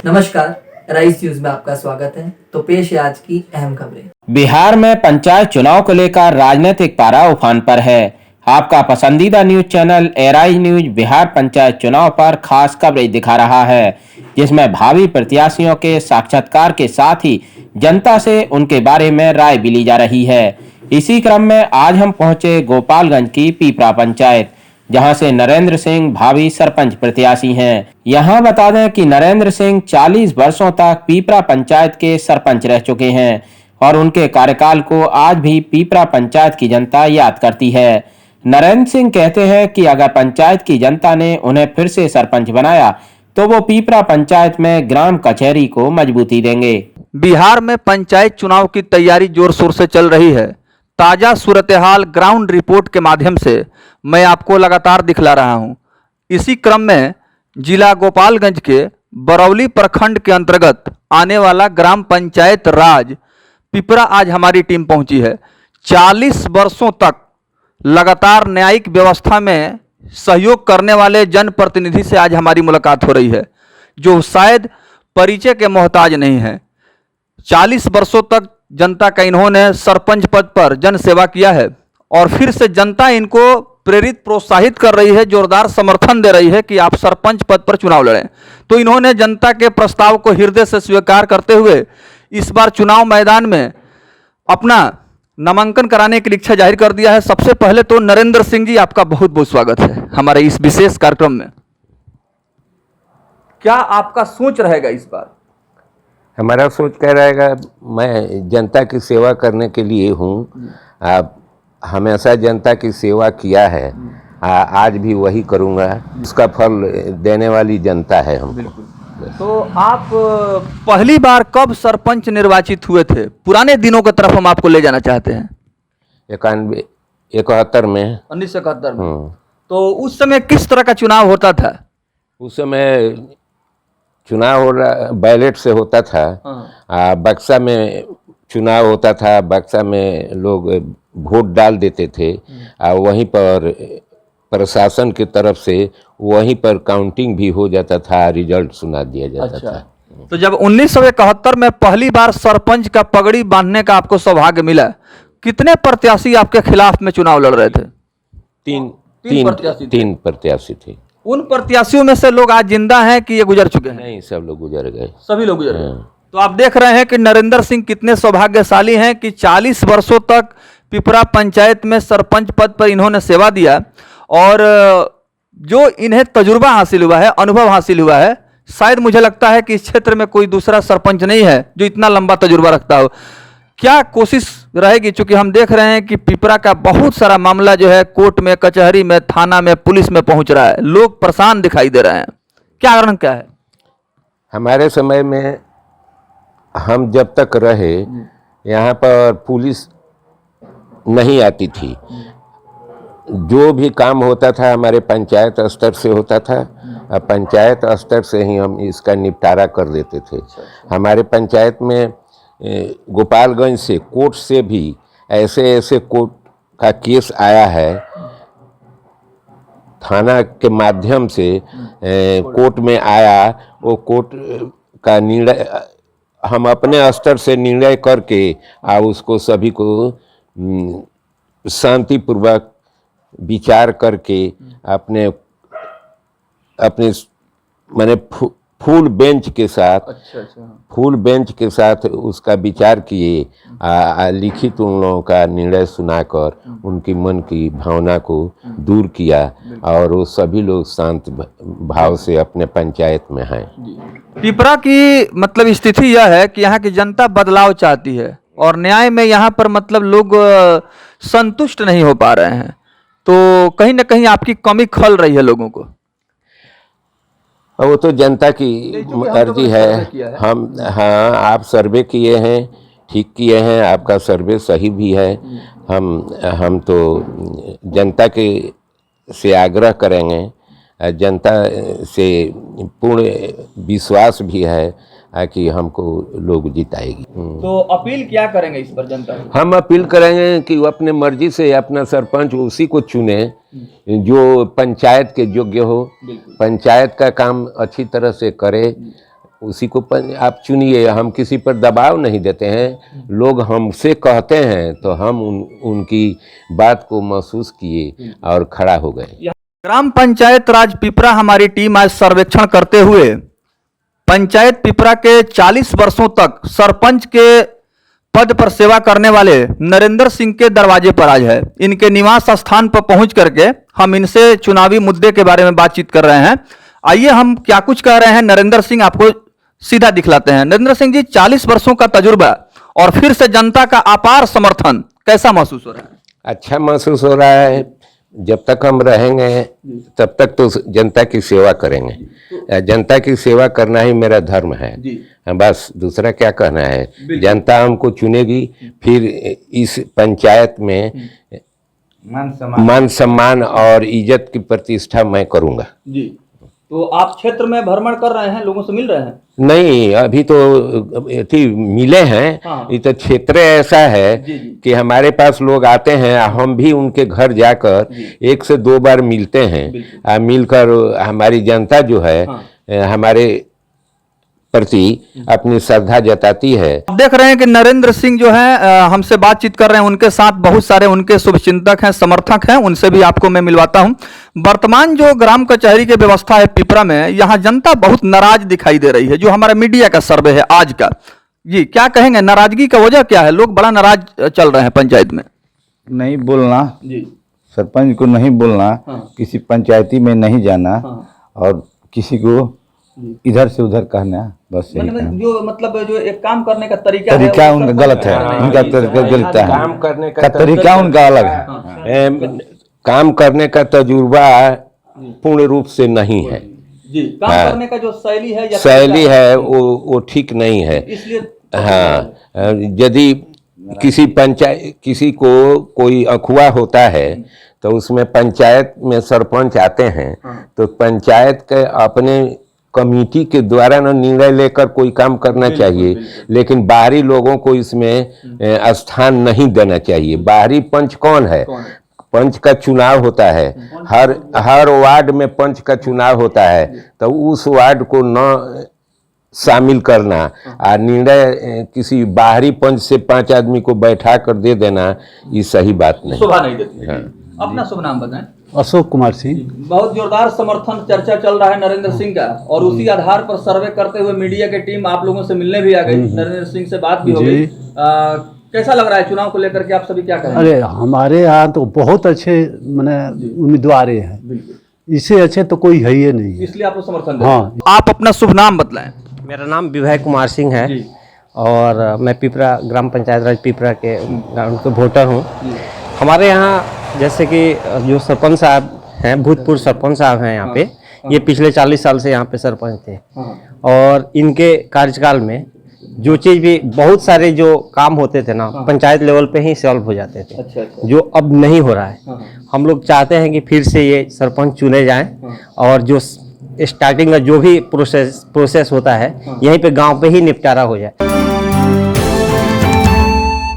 नमस्कार, rice news में आपका स्वागत है। तो पेश है आज की अहम खबरें। बिहार में पंचायत चुनाव को लेकर राजनीतिक पारा उफान पर है। आपका पसंदीदा news channel arise news Bihar panchayat चुनाव पर खास कवरेज दिखा रहा है, जिसमें भावी प्रत्याशियों के साक्षात्कार के साथ ही जनता से उनके बारे में राय भी ली जा रही है। इसी क्रम में आज हम पहुंचे गोपालगंज की पीपरा पंचायत, जहां से नरेंद्र सिंह भावी सरपंच प्रत्याशी हैं। यहां बता दें कि नरेंद्र सिंह 40 वर्षों तक पीपरा पंचायत के सरपंच रह चुके हैं और उनके कार्यकाल को आज भी पीपरा पंचायत की जनता याद करती है। नरेंद्र सिंह कहते हैं कि अगर पंचायत की जनता ने उन्हें फिर से सरपंच बनाया तो वो पीपरा पंचायत में ग्राम कचहरी को मजबूती देंगे। बिहार में पंचायत चुनाव की तैयारी जोर शोर से चल रही है। ताज़ा सूरत-ए-हाल ग्राउंड रिपोर्ट के माध्यम से मैं आपको लगातार दिखला रहा हूं। इसी क्रम में जिला गोपालगंज के बरौली प्रखंड के अंतर्गत आने वाला ग्राम पंचायत राज पिपरा आज हमारी टीम पहुंची है। 40 वर्षों तक लगातार न्यायिक व्यवस्था में सहयोग करने वाले जनप्रतिनिधि से आज हमारी मुलाकात हो रही है, जो शायद परिचय के मोहताज नहीं है। 40 वर्षों तक जनता का इन्होंने सरपंच पद पर जन सेवा किया है और फिर से जनता इनको प्रेरित प्रोत्साहित कर रही है, जोरदार समर्थन दे रही है कि आप सरपंच पद पर चुनाव लड़ें। तो इन्होंने जनता के प्रस्ताव को हृदय से स्वीकार करते हुए इस बार चुनाव मैदान में अपना नामांकन कराने की इच्छा जाहिर कर दिया है। सबसे पहले तो नरेंद्र सिंह जी, आपका बहुत बहुत स्वागत है हमारे इस विशेष कार्यक्रम में। क्या आपका सोच रहेगा इस बार? हमारा सोच क्या रहेगा, मैं जनता की सेवा करने के लिए हूँ। हमेशा जनता की सेवा किया है, आज भी वही करूँगा। उसका फल देने वाली जनता है हमको। तो आप पहली बार कब सरपंच निर्वाचित हुए थे? पुराने दिनों की तरफ हम आपको ले जाना चाहते हैं। 71 में, 1971 में। तो उस समय किस तरह का चुनाव होता था? उस समय चुनाव हो रहा बैलेट से होता था। बक्सा में चुनाव होता था, बक्सा में लोग वोट डाल देते थे। वहीं पर प्रशासन की तरफ से वहीं पर काउंटिंग भी हो जाता था, रिजल्ट सुना दिया जाता था। तो जब 1971 में पहली बार सरपंच का पगड़ी बांधने का आपको सौभाग्य मिला, कितने प्रत्याशी आपके खिलाफ में चुनाव लड़ रहे थे? तीन प्रत्याशी थे। उन प्रत्याशियों में से लोग आज जिंदा हैं कि ये गुजर चुके हैं? नहीं, सब लोग गुजर गए। सभी लोग गुजर गए। तो आप देख रहे हैं कि नरेंद्र सिंह कितने सौभाग्यशाली हैं कि 40 वर्षों तक पिपरा पंचायत में सरपंच पद पर इन्होंने सेवा दिया और जो इन्हें तजुर्बा हासिल हुआ है, अनुभव हासिल हुआ है, शायद मुझे लगता है कि इस क्षेत्र में कोई दूसरा सरपंच नहीं है जो इतना लंबा तजुर्बा रखता हो। क्या कोशिश रहेगी, चूंकि हम देख रहे हैं कि पिपरा का बहुत सारा मामला जो है कोर्ट में, कचहरी में, थाना में, पुलिस में पहुंच रहा है, लोग परेशान दिखाई दे रहे हैं, क्या कारण क्या है? हमारे समय में हम जब तक रहे यहाँ पर पुलिस नहीं आती थी। जो भी काम होता था हमारे पंचायत स्तर से होता था। पंचायत स्तर से ही हम इसका निपटारा कर देते थे। हमारे पंचायत में गोपालगंज से, कोर्ट से भी ऐसे कोर्ट का केस आया है, थाना के माध्यम से कोर्ट में आया। वो कोर्ट का निर्णय हम अपने स्तर से निर्णय करके उसको सभी को शांतिपूर्वक विचार करके अपने माने फुल बेंच के साथ फुल बेंच के साथ उसका विचार किए। लिखित उन लोगों का निर्णय सुनाकर उनकी मन की भावना को दूर किया और वो सभी लोग शांत भाव से अपने पंचायत में हैं। पिपरा की मतलब स्थिति यह है कि यहाँ की जनता बदलाव चाहती है और न्याय में यहाँ पर मतलब लोग संतुष्ट नहीं हो पा रहे हैं। तो कहीं ना कहीं आपकी कमी खल रही है लोगों को। वो तो जनता की मर्जी है। आप सर्वे किए हैं, ठीक किए हैं, आपका सर्वे सही भी है। हम तो जनता के से आग्रह करेंगे, जनता से पूर्ण विश्वास भी है कि हमको लोग जिताएगी। तो अपील क्या करेंगे इस पर जनता? हम अपील करेंगे कि वो अपने मर्जी से अपना सरपंच उसी को चुने जो पंचायत के योग्य हो, पंचायत का काम अच्छी तरह से करे, उसी को आप चुनिए। हम किसी पर दबाव नहीं देते हैं, लोग हमसे कहते हैं तो हम उनकी बात को महसूस किए और खड़ा हो गए। ग्राम पंचायत राज पिपरा हमारी टीम आज सर्वेक्षण करते हुए पंचायत पिपरा के 40 वर्षों तक सरपंच के पद पर सेवा करने वाले नरेंद्र सिंह के दरवाजे पर आज है। इनके निवास स्थान पर पहुंच करके हम इनसे चुनावी मुद्दे के बारे में बातचीत कर रहे हैं। आइए हम क्या कुछ कह रहे हैं नरेंद्र सिंह आपको सीधा दिखलाते हैं। नरेंद्र सिंह जी, 40 वर्षों का तजुर्बा और फिर से जनता का अपार समर्थन, कैसा महसूस हो रहा है? अच्छा महसूस हो रहा है। जब तक हम रहेंगे तब तक तो जनता की सेवा करेंगे। जनता की सेवा करना ही मेरा धर्म है। बस दूसरा क्या कहना है। जनता हमको चुनेगी, फिर इस पंचायत में मान सम्मान और इज्जत की प्रतिष्ठा मैं करूंगा। जी, तो आप क्षेत्र में भ्रमण कर रहे हैं, लोगों से मिल रहे हैं? नहीं, अभी तो मिले हैं। हाँ। ये तो क्षेत्र ऐसा है कि हमारे पास लोग आते हैं, हम भी उनके घर जाकर 1 से 2 बार मिलते हैं। मिलकर हमारी जनता जो है हमारे प्रति अपनी श्रद्धा जताती है। आप देख रहे हैं कि नरेंद्र सिंह जो है हमसे बातचीत कर रहे हैं। उनके साथ बहुत सारे उनके शुभचिंतक हैं, समर्थक हैं, उनसे भी आपको मैं मिलवाता हूं। वर्तमान जो ग्राम कचहरी की व्यवस्था है पिपरा में, यहां जनता बहुत नाराज दिखाई दे रही है। जो हमारा मीडिया का सर्वे है आज का, जी क्या कहेंगे, नाराजगी का वजह क्या है? लोग बड़ा नाराज चल रहे हैं पंचायत में। नहीं बोलना जी, सरपंच को नहीं बोलना, किसी पंचायती में नहीं जाना और किसी को इधर से उधर कहना, बस यही कहना। जो मतलब जो एक काम करने का तरीका उनका गलत है, उनका तरीका गलत है। काम करने का तरीका उनका अलग है। काम करने का तजुर्बा पूर्ण रूप से नहीं है। जी, काम करने का जो शैली है या शैली है वो ठीक नहीं है। इसलिए हाँ, यदि किसी को कोई अखुआ होता है तो उसमें पंचायत में सरपंच आते हैं तो पंचायत के अपने कमेटी के द्वारा न निर्णय लेकर कोई काम करना चाहिए, लेकिन बाहरी लोगों को इसमें स्थान नहीं देना चाहिए। बाहरी पंच कौन है? पंच का चुनाव होता है, हर वार्ड में पंच का चुनाव होता है, तो उस वार्ड को न शामिल करना और निर्णय किसी बाहरी पंच से 5 आदमी को बैठा कर दे देना, ये सही बात नहीं। शोभा नहीं देती। अपना शुभ नाम बताएं। अशोक कुमार सिंह। बहुत जोरदार समर्थन चर्चा चल रहा है नरेंद्र सिंह का, और उसी आधार पर सर्वे करते हुए मीडिया की टीम आप लोगों से मिलने भी आ गई, नरेंद्र सिंह से बात भी हो गई। कैसा लग रहा है चुनाव को लेकर के, आप सभी क्या कहेंगे? अरे हमारे यहाँ तो बहुत अच्छे माने उम्मीदवार हैं, इससे अच्छे तो कोई है ही नहीं, इसलिए आपको समर्थन हाँ। आप अपना शुभ नाम बतलाएं। मेरा नाम विभय कुमार सिंह है और मैं पिपरा ग्राम पंचायत राज पिपरा के ग्राउंड के वोटर हूँ। हमारे यहाँ जैसे कि जो सरपंच साहब हैं, भूतपूर्व सरपंच साहब हैं यहाँ पे, ये पिछले 40 साल से यहाँ पे सरपंच थे और इनके कार्यकाल में जो चीज़ भी बहुत सारे जो काम होते थे ना, पंचायत लेवल पे ही सॉल्व हो जाते थे। अच्छा। जो अब नहीं हो रहा है। हम लोग चाहते हैं कि फिर से ये सरपंच चुने जाएं और जो स्टार्टिंग का जो भी प्रोसेस होता है यहीं पे गांव पे ही निपटारा हो जाए।